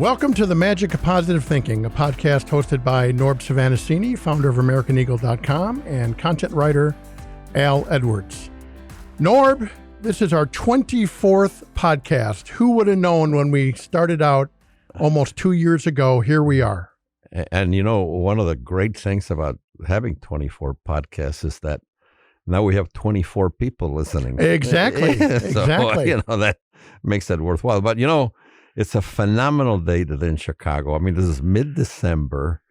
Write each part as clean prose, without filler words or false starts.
Welcome to the Magic of Positive Thinking, a podcast hosted by Norb Svanascini, founder of AmericanEagle.com, and content writer Al Edwards. Norb, this is our 24th podcast. Who would have known when we started out almost 2 years ago? Here we are. And you know, one of the great things about having 24 podcasts is that now we have 24 people listening. Exactly. So, Exactly. you know, that makes it worthwhile. But, you know, it's a phenomenal day today in Chicago. I mean, this is mid-December.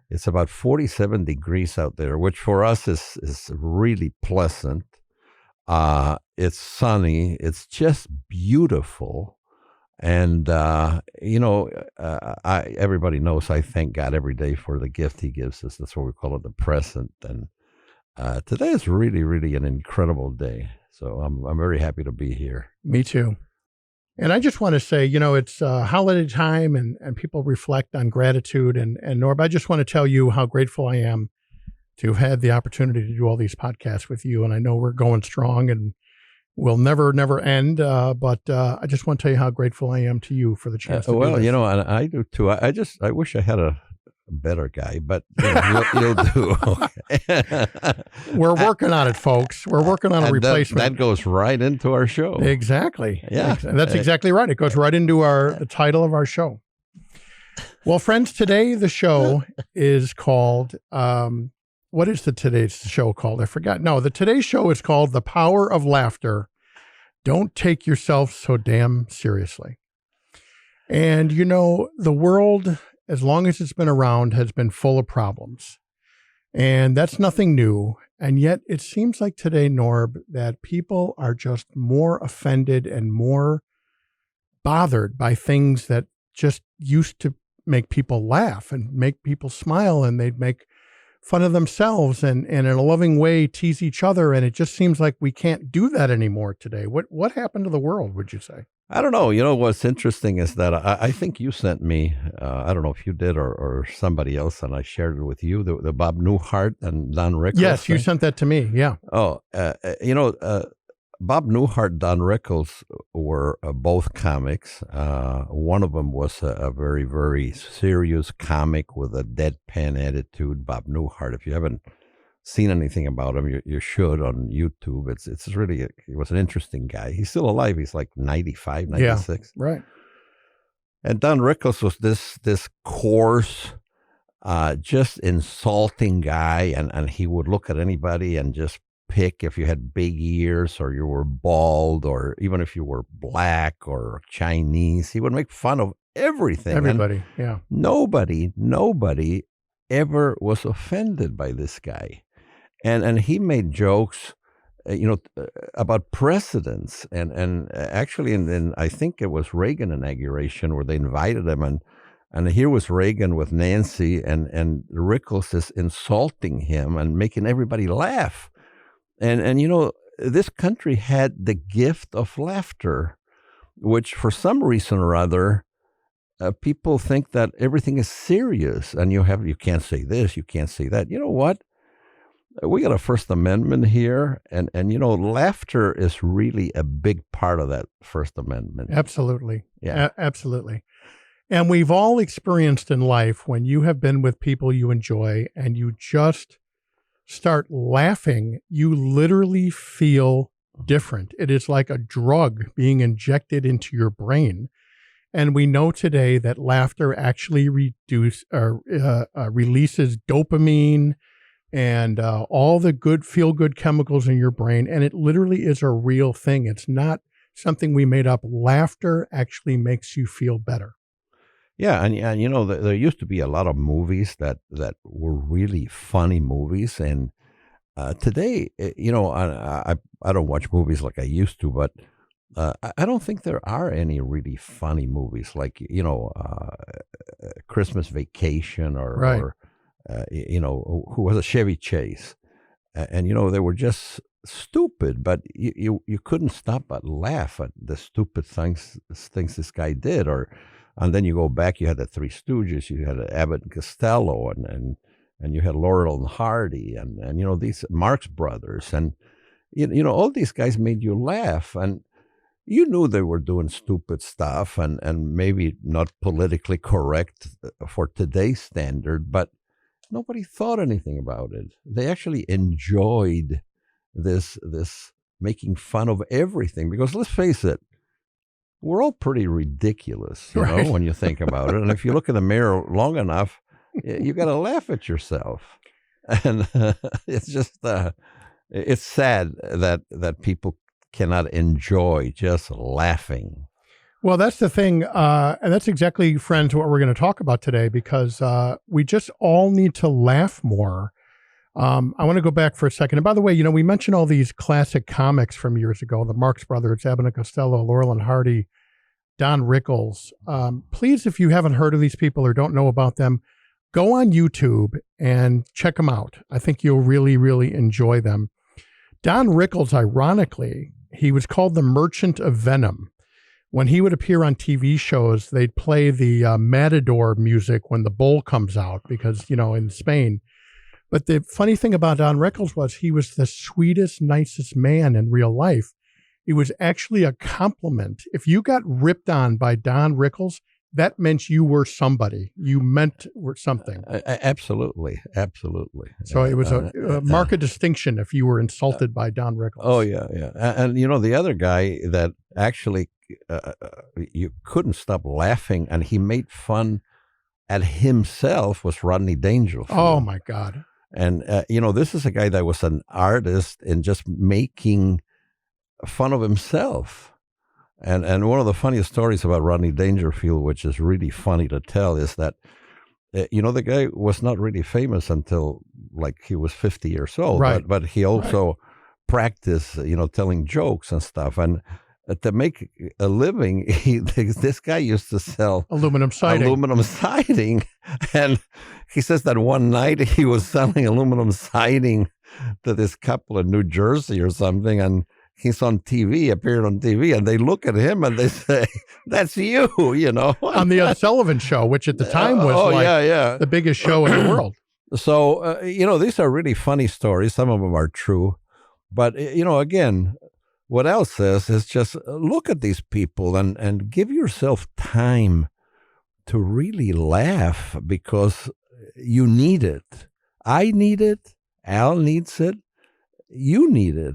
It's about 47 degrees out there, which for us is really pleasant. It's sunny. It's just beautiful. And, you know, everybody knows I thank God every day for the gift he gives us. That's what we call it, the present. And today is really, really an incredible day. So I'm very happy to be here. Me too. And I just want to say, you know, it's holiday time and people reflect on gratitude. And Norb, I just want to tell you how grateful I am to have had the opportunity to do all these podcasts with you. And I know we're going strong and we'll never end. But I just want to tell you how grateful I am to you for the chance to do this. You know, and I do too. I wish I had a better guy, but you know, you'll do. We're working on it, folks. We're working on a replacement. That goes right into our show. Exactly. Yeah. That's exactly right. It goes right into the title of our show. Well, friends, today the show is called, what is today's show called? I forgot. No, today's show is called The Power of Laughter. Don't take yourself so damn seriously. And, you know, the world, as long as it's been around, has been full of problems. And that's nothing new. And yet it seems like today, Norb, that people are just more offended and more bothered by things that just used to make people laugh and make people smile, and they'd make fun of themselves and in a loving way tease each other. And it just seems like we can't do that anymore today. What happened to the world, would you say? I don't know. You know, what's interesting is that I think you sent me, I don't know if you did or somebody else, and I shared it with you, the Bob Newhart and Don Rickles. Yes, you sent that to me. Yeah. Oh, you know, Bob Newhart, Don Rickles were both comics. One of them was a very, very serious comic with a deadpan attitude. Bob Newhart, if you haven't seen anything about him, you should on YouTube. It's really, he was an interesting guy. He's still alive. He's like 95, 96. Yeah, right. And Don Rickles was this coarse, just insulting guy. And he would look at anybody and just pick if you had big ears or you were bald or even if you were black or Chinese. He would make fun of everything. Everybody, yeah. Nobody ever was offended by this guy. And he made jokes, you know, about presidents. And actually, in I think it was Reagan inauguration where they invited him. And here was Reagan with Nancy, and Rickles is insulting him and making everybody laugh. And you know, this country had the gift of laughter, which for some reason or other, people think that everything is serious. And you can't say this, you can't say that. You know what? We got a First Amendment here, and you know, laughter is really a big part of that First Amendment. Absolutely. Yeah. Absolutely. And we've all experienced in life when you have been with people you enjoy and you just start laughing, you literally feel different. It is like a drug being injected into your brain. And we know today that laughter actually releases dopamine and all the good feel-good chemicals in your brain. And it literally is a real thing. It's not something we made up. Laughter actually makes you feel better. Yeah, and you know, there used to be a lot of movies that were really funny movies. And today, you know, I don't watch movies like I used to, but I don't think there are any really funny movies like, you know, Christmas Vacation or you know, who was a Chevy Chase. And, you know, they were just stupid, but you couldn't stop but laugh at the stupid things this guy did. And then you go back, you had the Three Stooges, you had Abbott and Costello, and you had Laurel and Hardy, and you know, these Marx Brothers, and you know, all these guys made you laugh. And you knew they were doing stupid stuff and maybe not politically correct for today's standard, but nobody thought anything about it. They actually enjoyed this making fun of everything, because let's face it, we're all pretty ridiculous, you know, when you think about it. And if you look in the mirror long enough, you got to laugh at yourself. And it's just it's sad that people cannot enjoy just laughing. Well, that's the thing. And that's exactly, friends, what we're going to talk about today, because we just all need to laugh more. I want to go back for a second. And by the way, you know, we mentioned all these classic comics from years ago, the Marx Brothers, Abbott and Costello, Laurel and Hardy, Don Rickles. Please, if you haven't heard of these people or don't know about them, go on YouTube and check them out. I think you'll really, really enjoy them. Don Rickles, ironically, he was called the Merchant of Venom. When he would appear on TV shows, they'd play the Matador music when the bull comes out, because, you know, in Spain. But the funny thing about Don Rickles was he was the sweetest, nicest man in real life. It was actually a compliment. If you got ripped on by Don Rickles, that meant you were somebody. You meant something. Absolutely. Absolutely. So it was a mark of distinction if you were insulted by Don Rickles. Oh, yeah, yeah. And, you know, the other guy that actually you couldn't stop laughing, and he made fun at himself, was Rodney Dangerfield. Oh, my God. And, you know, this is a guy that was an artist in just making fun of himself. And one of the funniest stories about Rodney Dangerfield, which is really funny to tell, is that, you know, the guy was not really famous until like he was 50 years old. Right. But he also practiced, you know, telling jokes and stuff. And to make a living, this guy used to sell aluminum siding. And he says that one night he was selling aluminum siding to this couple in New Jersey or something. And he's on TV, appeared on TV, and they look at him and they say, "That's you," you know. On the Ed Sullivan Show, which at the time was the biggest show in the world. So, you know, these are really funny stories. Some of them are true. But, you know, again, what Al says is just look at these people and give yourself time to really laugh, because you need it. I need it. Al needs it. You need it,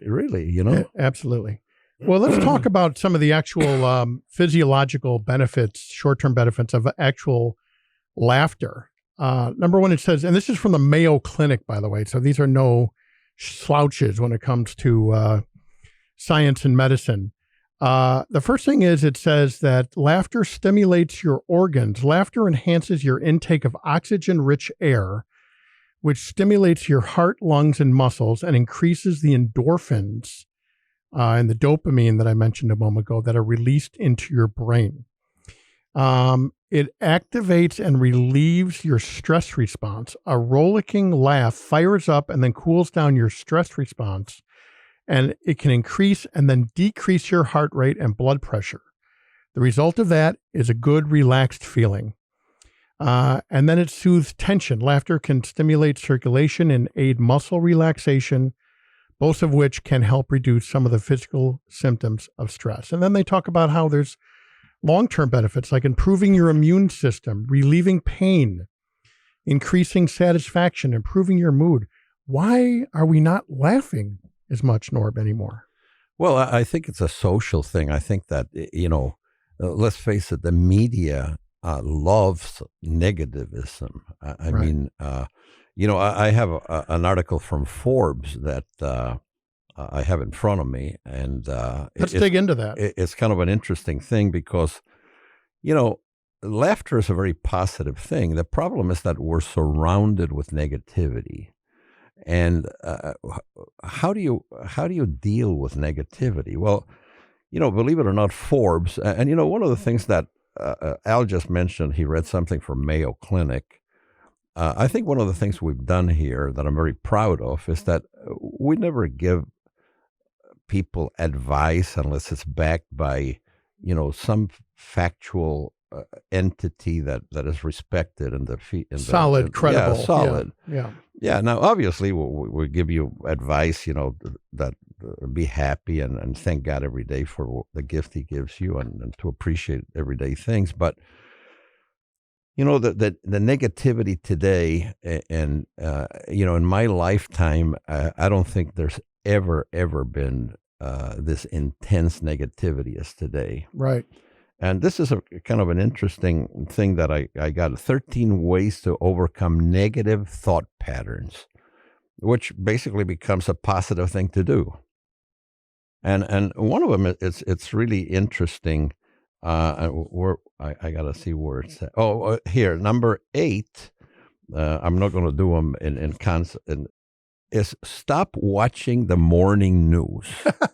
really, you know? Absolutely. Well, let's talk about some of the actual physiological benefits, short-term benefits of actual laughter. Number one, it says, and this is from the Mayo Clinic, by the way, so these are no slouches when it comes to science and medicine. The first thing is, it says that laughter stimulates your organs. Laughter enhances your intake of oxygen-rich air, which stimulates your heart, lungs, and muscles, and increases the endorphins and the dopamine that I mentioned a moment ago that are released into your brain. It activates and relieves your stress response. A rollicking laugh fires up and then cools down your stress response, and it can increase and then decrease your heart rate and blood pressure. The result of that is a good, relaxed feeling. And then it soothes tension. Laughter can stimulate circulation and aid muscle relaxation, both of which can help reduce some of the physical symptoms of stress. And then they talk about how there's long-term benefits, like improving your immune system, relieving pain, increasing satisfaction, improving your mood. Why are we not laughing as much, Norb, anymore? Well, I think it's a social thing. I think that, you know, let's face it, the media loves negativism. I mean, you know, I have an article from Forbes that I have in front of me, and let's dig into that. It's kind of an interesting thing because, you know, laughter is a very positive thing. The problem is that we're surrounded with negativity, and how do you deal with negativity? Well, you know, believe it or not, Forbes, and you know, one of the things that Al just mentioned, he read something from Mayo Clinic. I think one of the things we've done here that I'm very proud of is that we never give people advice unless it's backed by, you know, some factual entity that is respected in the solid, credible, solid. Yeah. Now, obviously, we give you advice, you know, that be happy and thank God every day for the gift He gives you, and to appreciate everyday things. But the negativity today, and in my lifetime, I don't think there's ever been this intense negativity as today. Right. And this is a kind of an interesting thing that I got 13 ways to overcome negative thought patterns, which basically becomes a positive thing to do. And one of them, it's really interesting. I got to see where it's at. Here, number 8. I'm not going to do them in is stop watching the morning news.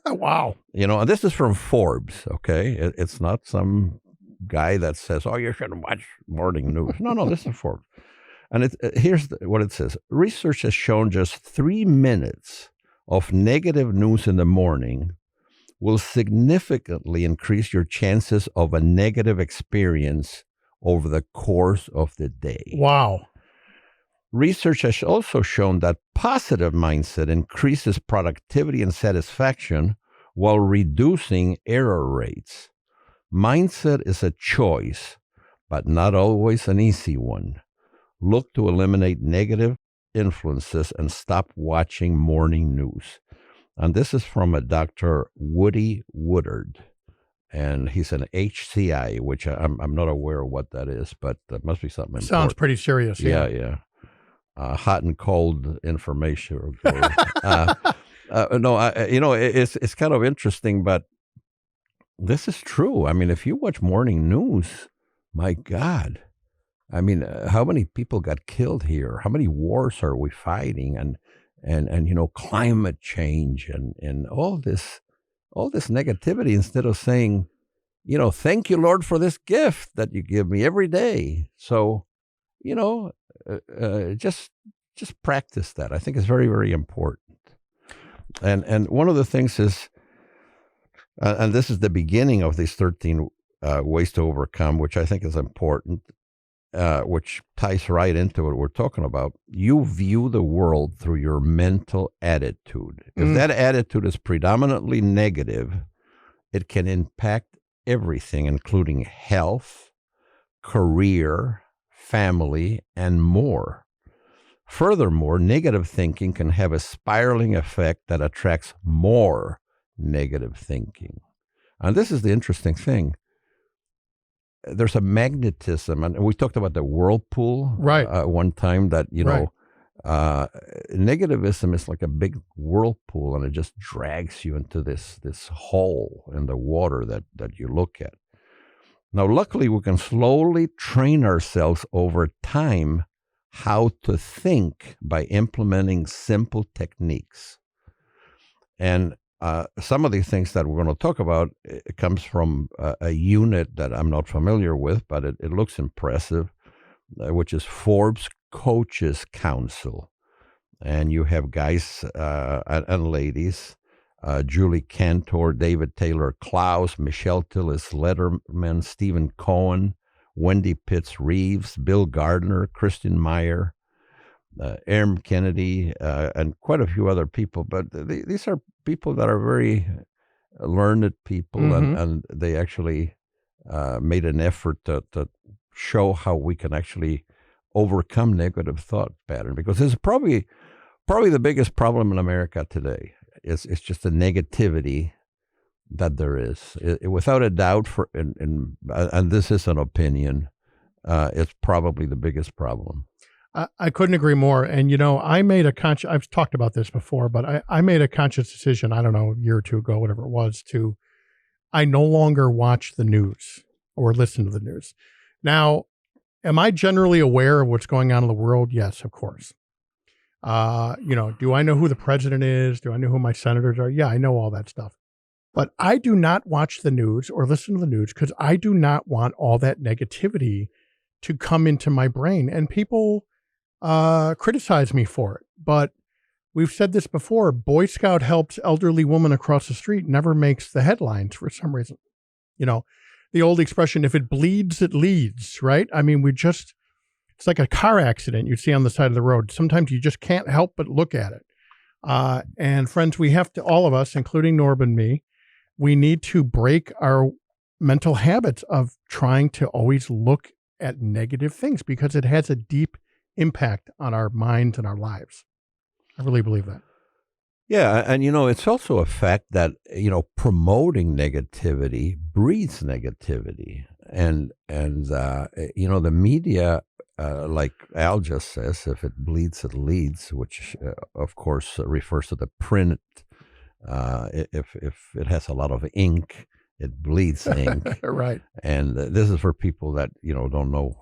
Wow. And this is from Forbes, okay? It's not some guy that says, oh, you shouldn't watch morning news. No, this is Forbes. And here's what it says. Research has shown just 3 minutes of negative news in the morning will significantly increase your chances of a negative experience over the course of the day. Wow. Research has also shown that positive mindset increases productivity and satisfaction while reducing error rates. Mindset is a choice, but not always an easy one. Look to eliminate negative influences and stop watching morning news. And this is from a Dr. Woody Woodard, and he's an HCI, which I'm not aware of what that is, but that must be something important. Sounds pretty serious. Yeah. Hot and cold information. It's kind of interesting, but this is true. I mean, if you watch morning news, my God, I mean, how many people got killed here? How many wars are we fighting? And climate change and all this negativity, instead of saying, thank you, Lord, for this gift that you give me every day. So, just practice that. I think it's very, very important. And one of the things is, and this is the beginning of these 13 ways to overcome, which I think is important, which ties right into what we're talking about. You view the world through your mental attitude. If that attitude is predominantly negative, it can impact everything, including health, career, family, and more. Furthermore, negative thinking can have a spiraling effect that attracts more negative thinking. And this is the interesting thing. There's a magnetism, and we talked about the whirlpool one time, that, negativism is like a big whirlpool, and it just drags you into this hole in the water that you look at. Now, luckily, we can slowly train ourselves over time how to think by implementing simple techniques. And some of these things that we're going to talk about, it comes from a unit that I'm not familiar with, but it looks impressive, which is Forbes Coaches Council. And you have guys and ladies, Julie Cantor, David Taylor Klaus, Michelle Tillis Letterman, Stephen Cohen, Wendy Pitts Reeves, Bill Gardner, Kristen Meyer, Aaron Kennedy, and quite a few other people. But these are people that are very learned people, and they actually made an effort to show how we can actually overcome negative thought pattern, because this is probably the biggest problem in America today. It's just the negativity that there is. Without a doubt, and this is an opinion, it's probably the biggest problem. I couldn't agree more. And, I made I've talked about this before, but I made a conscious decision, I don't know, a year or two ago, whatever it was, I no longer watch the news or listen to the news. Now, am I generally aware of what's going on in the world? Yes, of course. Do I know who the president is? Do I know who my senators are? Yeah, I know all that stuff. But I do not watch the news or listen to the news because I do not want all that negativity to come into my brain. And people criticize me for it. But we've said this before. Boy Scout helps elderly woman across the street never makes the headlines for some reason. The old expression, if it bleeds, it leads, right? I mean, it's like a car accident you see on the side of the road. Sometimes you just can't help but look at it. And friends, we have to, all of us, including Norb and me, we need to break our mental habits of trying to always look at negative things because it has a deep impact on our minds and our lives. I really believe that. Yeah, and it's also a fact that promoting negativity breeds negativity, and the media, like Al just says, if it bleeds, it leads, which of course refers to the print. If it has a lot of ink, it bleeds ink. Right. And this is for people that don't know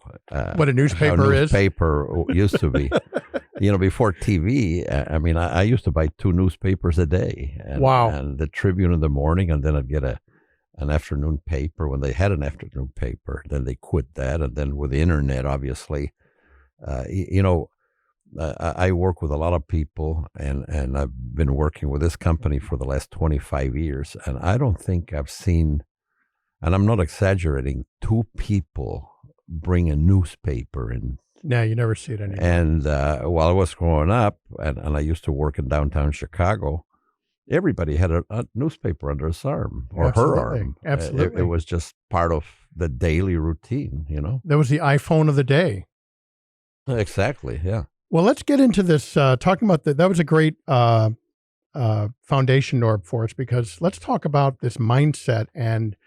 what a newspaper how is. Newspaper used to be. Before TV, I mean, I used to buy 2 newspapers a day. And, wow. And the Tribune in the morning, and then I'd get an afternoon paper when they had an afternoon paper. Then they quit that, and then with the internet, obviously, I work with a lot of people, and I've been working with this company for the last 25 years, and I don't think I've seen, and I'm not exaggerating, 2 people bring a newspaper in. No, you never see it anymore. And while I was growing up, and I used to work in downtown Chicago, everybody had a newspaper under his arm or Absolutely. her arm. Absolutely. It was just part of the daily routine, That was the iPhone of the day. Exactly, yeah. Well, let's get into this, talking about that was a great foundation, Norb, for us, because let's talk about this mindset and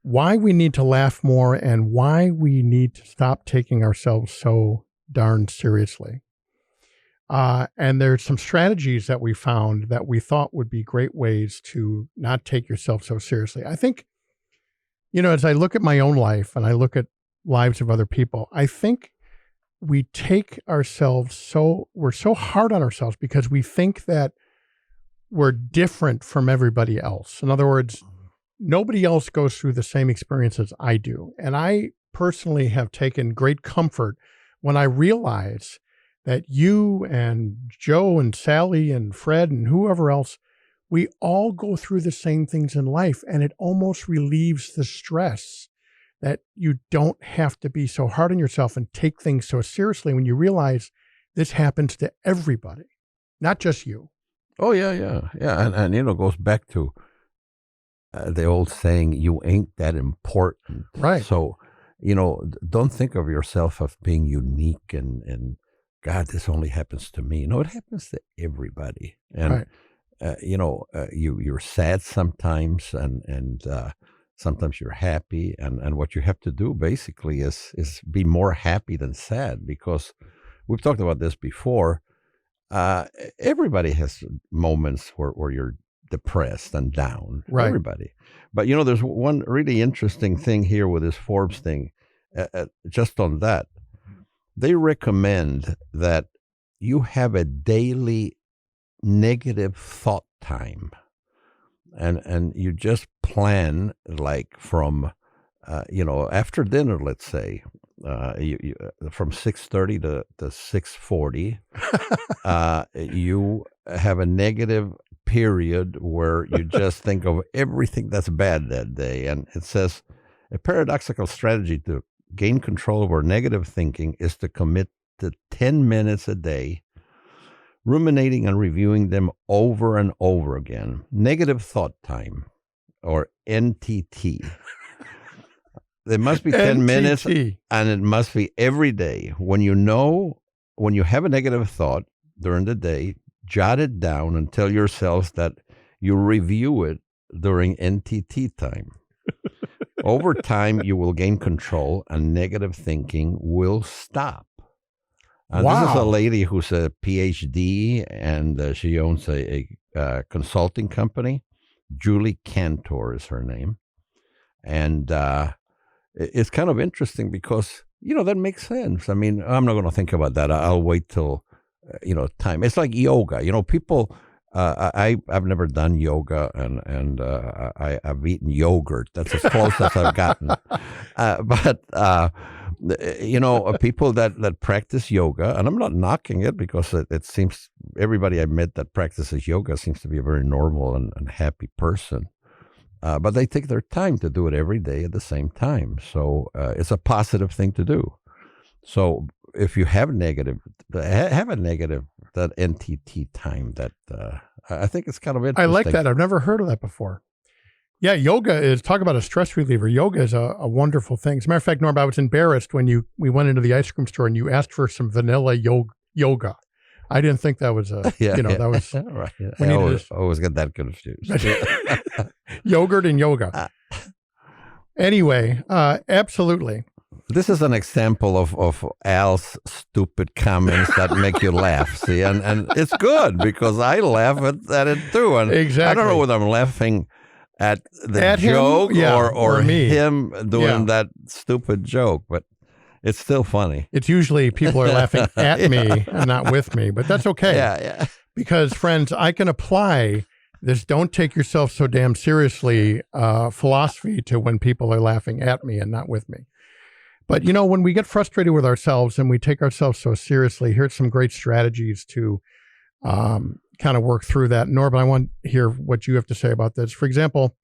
why we need to laugh more and why we need to stop taking ourselves so darn seriously. And there's some strategies that we found that we thought would be great ways to not take yourself so seriously. I think, as I look at my own life and I look at lives of other people, I think we take ourselves we're so hard on ourselves because we think that we're different from everybody else. In other words, nobody else goes through the same experiences I do. And I personally have taken great comfort when I realize that you and Joe and Sally and Fred and whoever else, we all go through the same things in life, and it almost relieves the stress that you don't have to be so hard on yourself and take things so seriously when you realize this happens to everybody, not just you. Oh, yeah. And it goes back to the old saying, you ain't that important. Right. So, don't think of yourself as being unique and God, this only happens to me. No, it happens to everybody. And, right. You're sad sometimes and sometimes you're happy. And what you have to do basically is be more happy than sad, because we've talked about this before. Everybody has moments where you're depressed and down. Right. Everybody. But, there's one really interesting thing here with this Forbes thing, just on that. They recommend that you have a daily negative thought time. And you just plan, like, from, after dinner, let's say, you from 6:30 to 6:40, you have a negative period where you just think of everything that's bad that day. And it says a paradoxical strategy to gain control over negative thinking is to commit to 10 minutes a day, ruminating and reviewing them over and over again. Negative thought time, or NTT. There must be 10 minutes, and it must be every day. When you have a negative thought during the day, jot it down and tell yourselves that you review it during NTT time. Over time, you will gain control and negative thinking will stop. And wow. This is a lady who's a PhD, and she owns a consulting company. Julie Cantor is her name. And it's kind of interesting because, that makes sense. I mean, I'm not going to think about that. I'll wait till, time. It's like yoga. People, I've never done yoga, and I've eaten yogurt. That's as close as I've gotten. But people that practice yoga, and I'm not knocking it because it seems everybody I met that practices yoga seems to be a very normal and happy person. But they take their time to do it every day at the same time. So it's a positive thing to do. So if you have have a negative, that NTT time, that I think it's kind of interesting. I like that. I've never heard of that before. Yeah, yoga is, talk about a stress reliever. Yoga is a wonderful thing. As a matter of fact, Norb, I was embarrassed when we went into the ice cream store and you asked for some vanilla yoga. I didn't think that was that was right. I always get that confused. Yogurt and yoga. Anyway, absolutely. This is an example of Al's stupid comments that make you laugh. See, and it's good because I laugh at it too. And exactly. I don't know whether I'm laughing at the joke or me. him doing that stupid joke, but it's still funny. It's usually people are laughing at me and not with me, but that's okay. Yeah. Because, friends, I can apply this don't take yourself so damn seriously philosophy to when people are laughing at me and not with me. But, when we get frustrated with ourselves and we take ourselves so seriously, here's some great strategies to kind of work through that. Norb, I want to hear what you have to say about this. For example,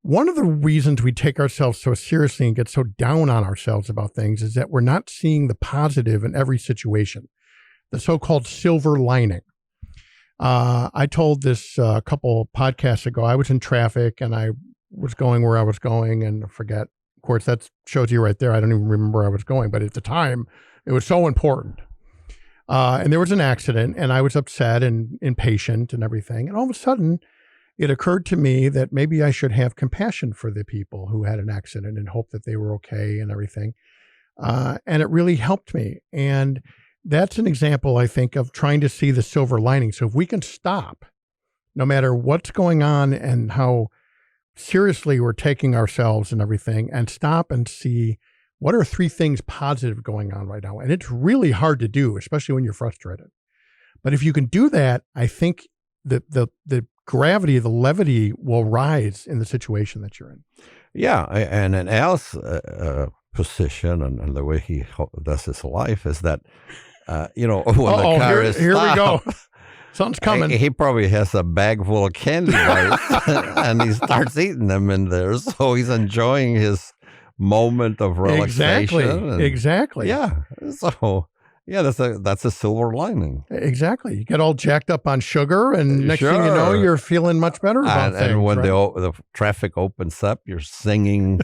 one of the reasons we take ourselves so seriously and get so down on ourselves about things is that we're not seeing the positive in every situation, the so-called silver lining. I told this a couple podcasts ago. I was in traffic and I was going where I was going, and I forget. Of course, that shows you right there. I don't even remember where I was going, but at the time, it was so important. And there was an accident, and I was upset and impatient and everything. And all of a sudden, it occurred to me that maybe I should have compassion for the people who had an accident and hope that they were okay and everything. And it really helped me. And that's an example, I think, of trying to see the silver lining. So if we can stop, no matter what's going on and how seriously we're taking ourselves and everything, and stop and see what are 3 things positive going on right now. And it's really hard to do, especially when you're frustrated. But if you can do that, I think the gravity, the levity will rise in the situation that you're in. Yeah. And in Al's position and the way he does his life is that, when the car is here stopped, we go. Something's coming. He probably has a bag full of candy bars and he starts eating them in there. So he's enjoying his moment of relaxation. Exactly. Yeah. So that's a silver lining. Exactly. You get all jacked up on sugar, and next thing you know, you're feeling much better about things. And when the traffic opens up, you're singing,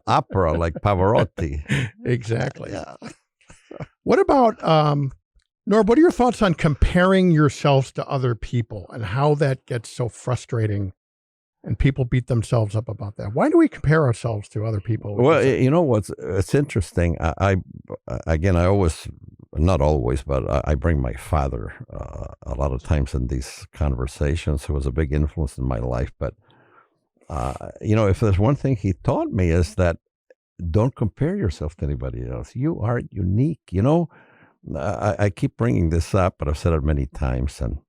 opera like Pavarotti. Exactly. Yeah. What about Norb, what are your thoughts on comparing yourselves to other people and how that gets so frustrating and people beat themselves up about that? Why do we compare ourselves to other people? Well, it's interesting. I always, not always, but I bring my father a lot of times in these conversations, who was a big influence in my life. But, if there's one thing he taught me is that don't compare yourself to anybody else. You are unique, I keep bringing this up, but I've said it many times, and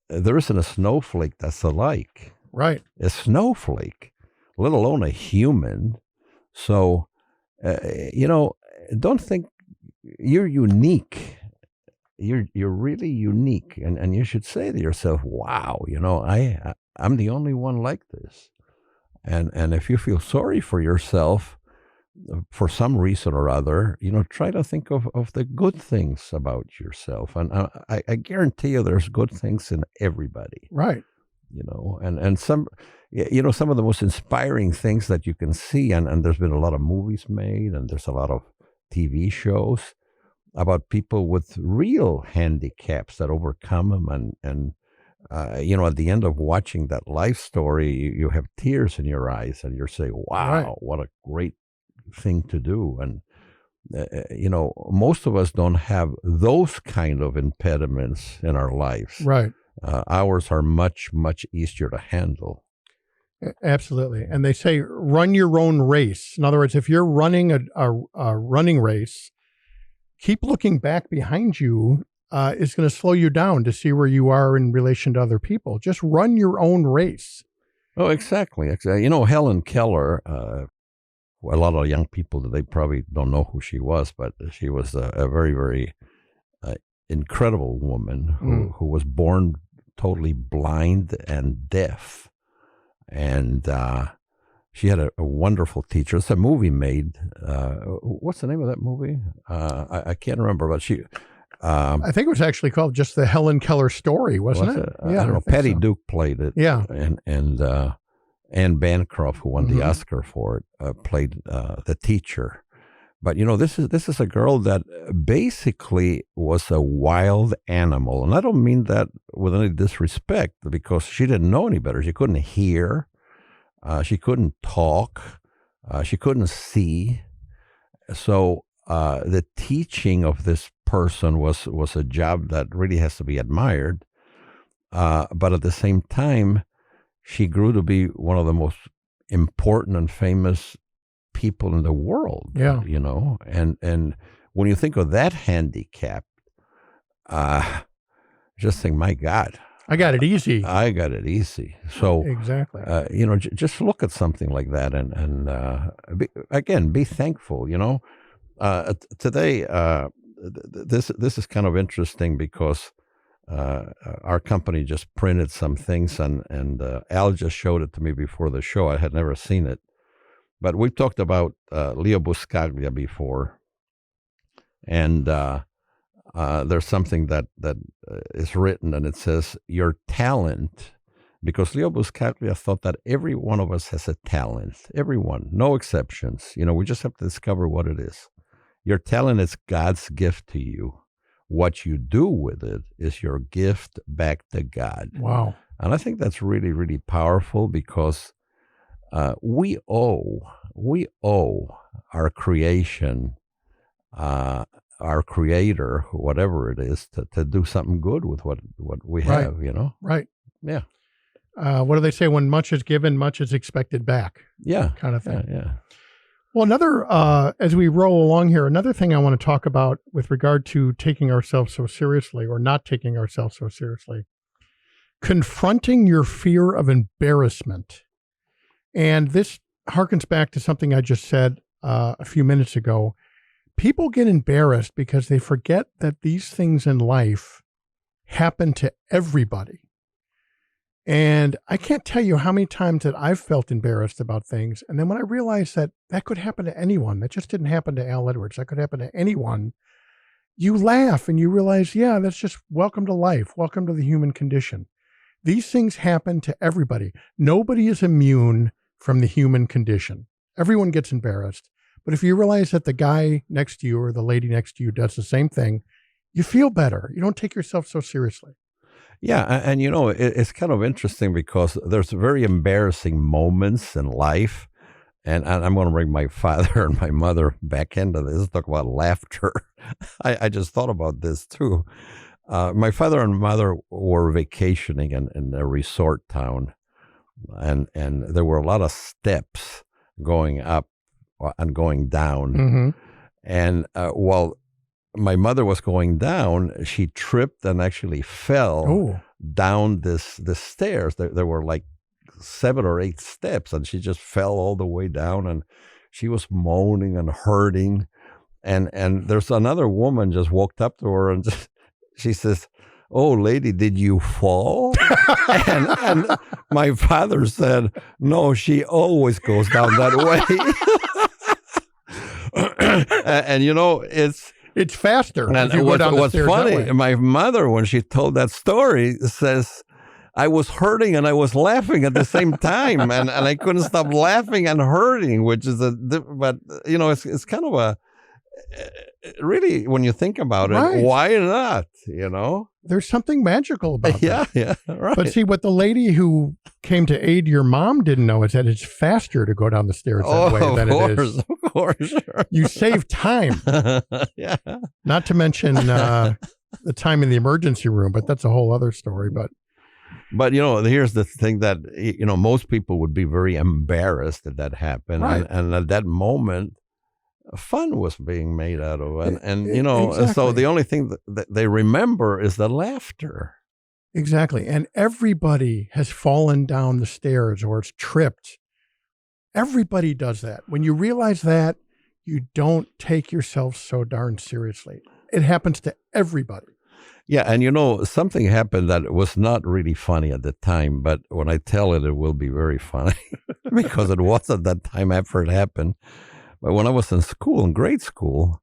there isn't a snowflake that's alike. Right. A snowflake, let alone a human. So, don't think you're unique. You're really unique, and you should say to yourself, "Wow, I'm the only one like this." And if you feel sorry for yourself, for some reason or other, try to think of the good things about yourself. And I guarantee you there's good things in everybody. Right. And some of the most inspiring things that you can see, and there's been a lot of movies made, and there's a lot of TV shows about people with real handicaps that overcome them. And at the end of watching that life story, you have tears in your eyes, and you're saying, wow, right. What a great thing to do. And most of us don't have those kind of impediments in our lives. Right. Ours are much easier to handle. Absolutely. And they say run your own race. In other words, if you're running a running race, keep looking back behind you. Is going to slow you down to see where you are in relation to other people. Just run your own race. Oh, exactly. Helen Keller, a lot of young people, they probably don't know who she was, but she was a very, very incredible woman who was born totally blind and deaf. And she had a wonderful teacher. It's a movie made. What's the name of that movie? I can't remember, but she. I think it was actually called just the Helen Keller story, wasn't it? Yeah, I don't know. Patty Duke played it. Yeah, and Anne Bancroft, who won the Oscar for it, played the teacher. But this is a girl that basically was a wild animal, and I don't mean that with any disrespect, because she didn't know any better. She couldn't hear, she couldn't talk, she couldn't see. So the teaching of this person was a job that really has to be admired. But at the same time, she grew to be one of the most important and famous people in the world. Yeah. And when you think of that handicap, just think, my God, I got it easy. I got it easy. So exactly. Just look at something like that, and be thankful. Today, this is kind of interesting because our company just printed some things, and Al just showed it to me before the show. I had never seen it, but we've talked about Leo Buscaglia before, and there's something that is written, and it says, your talent, because Leo Buscaglia thought that every one of us has a talent, everyone, no exceptions. We just have to discover what it is. Your talent is God's gift to you. What you do with it is your gift back to God. Wow. And I think that's really, really powerful, because we owe our creation, our creator, whatever it is, to do something good with what we have, Right. Yeah. What do they say? When much is given, much is expected back. Yeah. Kind of thing. Yeah. Well, another, as we roll along here, another thing I want to talk about with regard to taking ourselves so seriously or not taking ourselves so seriously, confronting your fear of embarrassment. And this harkens back to something I just said a few minutes ago. People get embarrassed because they forget that these things in life happen to everybody. And I can't tell you how many times that I've felt embarrassed about things. And then when I realized that that could happen to anyone, that just didn't happen to Al Edwards, that could happen to anyone, you laugh and you realize, yeah, that's just welcome to life. Welcome to the human condition. These things happen to everybody. Nobody is immune from the human condition. Everyone gets embarrassed. But if you realize that the guy next to you or the lady next to you does the same thing, you feel better. You don't take yourself so seriously. Yeah, and it's kind of interesting because there's very embarrassing moments in life, and I'm going to bring my father and my mother back into this, talk about laughter. I just thought about this too. My father and mother were vacationing in a resort town, and there were a lot of steps going up and going down. Mm-hmm. And while my mother was going down, she tripped and actually fell down this stairs. There were like 7 or 8 steps, and she just fell all the way down, and she was moaning and hurting. And there's another woman just walked up to her and she says, "Oh, lady, did you fall?" and my father said, "No, she always goes down that way." And it's faster. And what's funny, my mother, when she told that story, says, I was hurting and I was laughing at the same time, and I couldn't stop laughing and hurting, which is it's kind of a, really, when you think about it, right. Why not, There's something magical about that. Yeah, right. But see, what the lady who came to aid your mom didn't know is that it's faster to go down the stairs that way than it is. Of course, sure. You save time. Yeah. Not to mention the time in the emergency room, but that's a whole other story. But here's the thing that, most people would be very embarrassed that happened. Right. And at that moment, fun was being made out of it. And exactly. So the only thing that they remember is the laughter. Exactly. And everybody has fallen down the stairs or it's tripped. Everybody does that. When you realize that, you don't take yourself so darn seriously. It happens to everybody. Yeah, and something happened that was not really funny at the time, but when I tell it, it will be very funny. because it was at that time after it happened. But when I was in school, in grade school,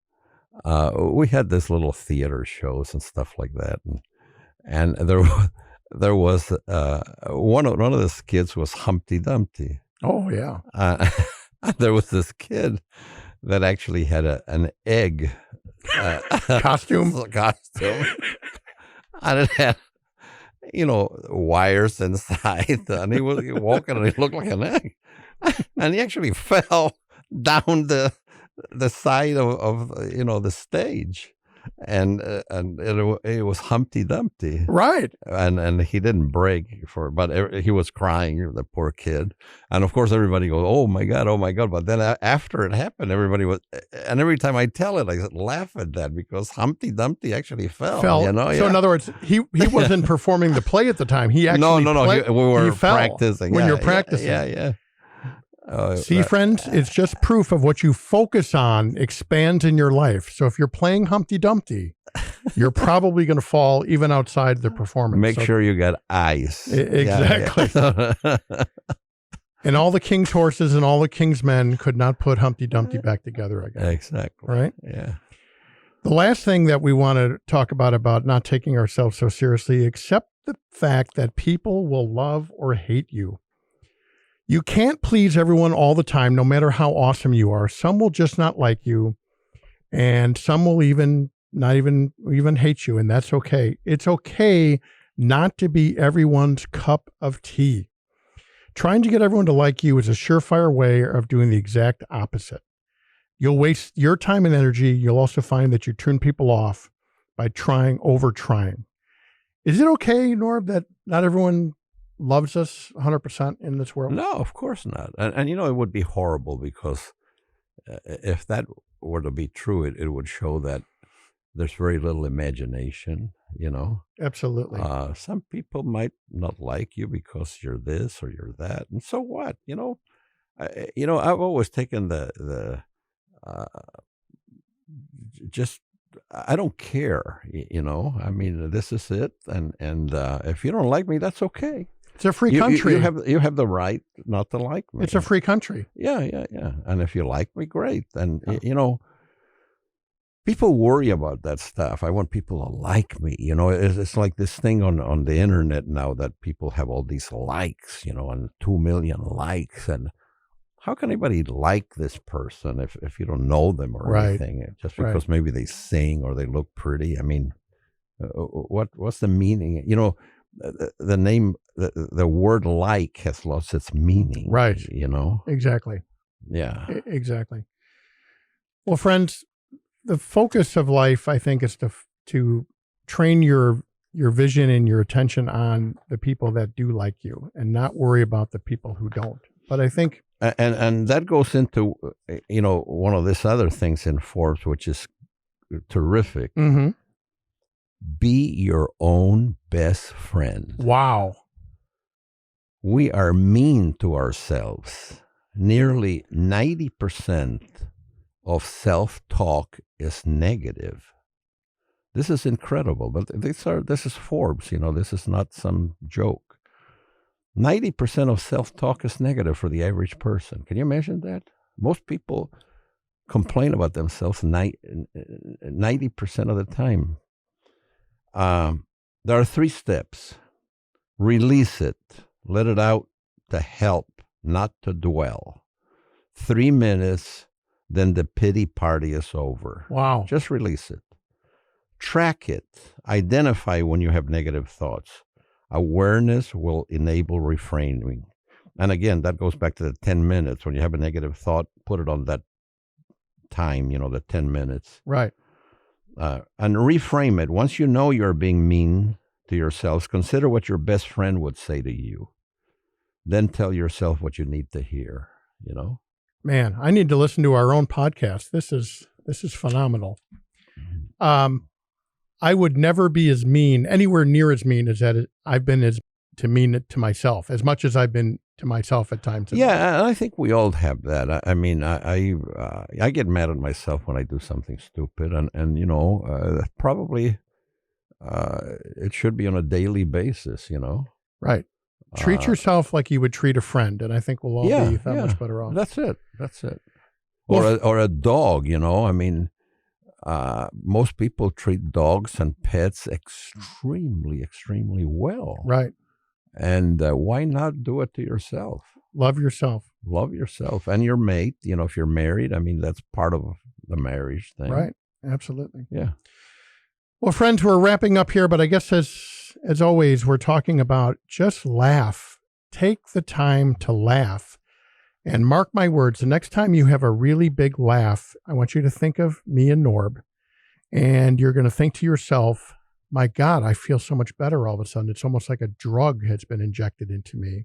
we had this little theater shows and stuff like that, and there was one of those kids was Humpty Dumpty. Oh yeah. There was this kid that actually had an egg Costume. costume, and it had wires inside, and he was walking, and he looked like an egg, and he actually fell down the side of the stage, and it was Humpty Dumpty, Right. and he didn't break but he was crying, the poor kid, and of course everybody goes, oh my god, but then after it happened, everybody was, and every time I tell it, I laugh at that because Humpty Dumpty actually fell. So in other words, he wasn't performing the play at the time. He actually we were practicing when you're practicing. Yeah. See, friends, it's just proof of what you focus on expands in your life. So if you're playing Humpty Dumpty, you're probably going to fall even outside the performance. Make sure you got eyes. Exactly. Yeah. And all the king's horses and all the king's men could not put Humpty Dumpty back together again. Exactly. Right? Yeah. The last thing that we want to talk about not taking ourselves so seriously, accept the fact that people will love or hate you. You can't please everyone all the time, no matter how awesome you are. Some will just not like you, and some will not even hate you, and that's okay. It's okay not to be everyone's cup of tea. Trying to get everyone to like you is a surefire way of doing the exact opposite. You'll waste your time and energy. You'll also find that you turn people off by over trying. Is it okay, Norb, that not everyone loves us 100% in this world? No, of course not. And it would be horrible because if that were to be true, it would show that there's very little imagination, Absolutely. Some people might not like you because you're this or you're that. And so what? I've always taken just, I don't care, I mean, this is it. And if you don't like me, that's okay. It's a free country. You have the right not to like me. It's a free country. Yeah. And if you like me, great. And people worry about that stuff. I want people to like me. It's like this thing on the internet now that people have all these likes. And 2 million likes. And how can anybody like this person if you don't know them or anything? Just because maybe they sing or they look pretty. I mean, what's the meaning? The name, the word like has lost its meaning. Right. Exactly. Yeah. Exactly. Well, friends, the focus of life, I think, is to train your vision and your attention on the people that do like you and not worry about the people who don't. But I think... And that goes into, one of these other things in Forbes, which is terrific. Mm-hmm. Be your own best friend. Wow. We are mean to ourselves. Nearly 90% of self-talk is negative. This is incredible, but this is Forbes, this is not some joke. 90% of self-talk is negative for the average person. Can you imagine that? Most people complain about themselves 90% of the time. There are 3 steps. Release it. Let it out to help, not to dwell. 3 minutes, then the pity party is over. Wow. Just release it. Track it. Identify when you have negative thoughts. Awareness will enable reframing. And again, that goes back to the 10 minutes. When you have a negative thought, put it on that time, the 10 minutes. Right. And reframe it. Once you know you're being mean to yourselves, consider what your best friend would say to you. Then tell yourself what you need to hear, Man, I need to listen to our own podcast. This is phenomenal. I would never be anywhere near as mean as that I've been mean to myself, as much as I've been to myself at times. Yeah, I think we all have that. I mean, I get mad at myself when I do something stupid, and probably it should be on a daily basis, Right. Treat yourself like you would treat a friend, and I think we'll all be that much better off. That's it. That's it. Well, Or a dog, you know. I mean, most people treat dogs and pets extremely, extremely well. right. And why not do it to yourself? Love yourself. Love yourself and your mate. You know, if you're married, I mean, that's part of the marriage thing. Right. Absolutely. Yeah. Well, friends, we're wrapping up here, but I guess as always, we're talking about just laugh. Take the time to laugh. And mark my words, the next time you have a really big laugh, I want you to think of me and Norb, and you're going to think to yourself, my God, I feel so much better all of a sudden. It's almost like a drug has been injected into me.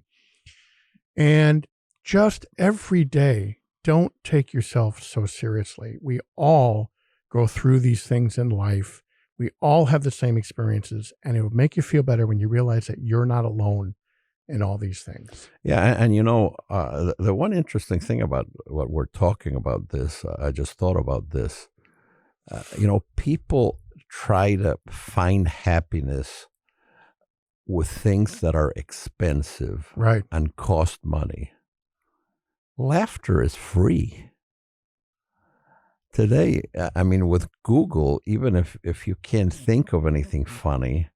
And just every day, don't take yourself so seriously. We all go through these things in life. We all have the same experiences, and it will make you feel better when you realize that you're not alone in all these things. Yeah. And you know, the one interesting thing about what we're talking about this, I just thought about this. You know, people try to find happiness with things that are expensive Right. and cost money. Laughter is free. Today, I mean, with Google, even if you can't think of anything funny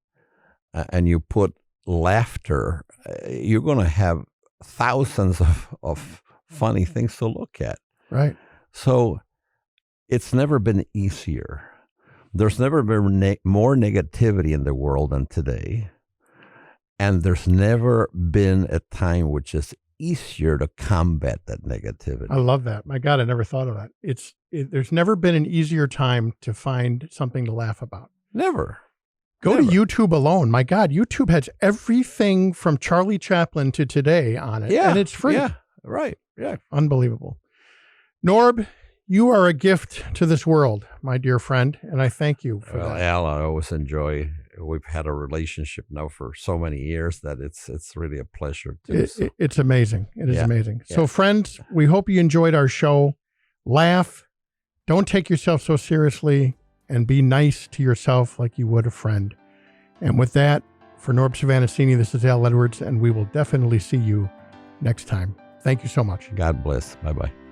and you put laughter, you're going to have thousands of funny things to look at. Right. So it's never been easier. There's never been more negativity in the world than today. And there's never been a time which is easier to combat that negativity. I love that. My God, I never thought of that. There's never been an easier time to find something to laugh about. Never. Go to YouTube alone. My God, YouTube has everything from Charlie Chaplin to today on it. Yeah. And it's free. Yeah. Right. Yeah. Unbelievable. Norb, you are a gift to this world, my dear friend, and I thank you for Well, that. Al, I always enjoy. We've had a relationship now for so many years that it's really a pleasure too. It's amazing. It is Yeah. amazing. Yeah. So, friends, we hope you enjoyed our show. Laugh. Don't take yourself so seriously, and be nice to yourself like you would a friend. And with that, for Norb Svanascini, this is Al Edwards, and we will definitely see you next time. Thank you so much. God bless. Bye-bye.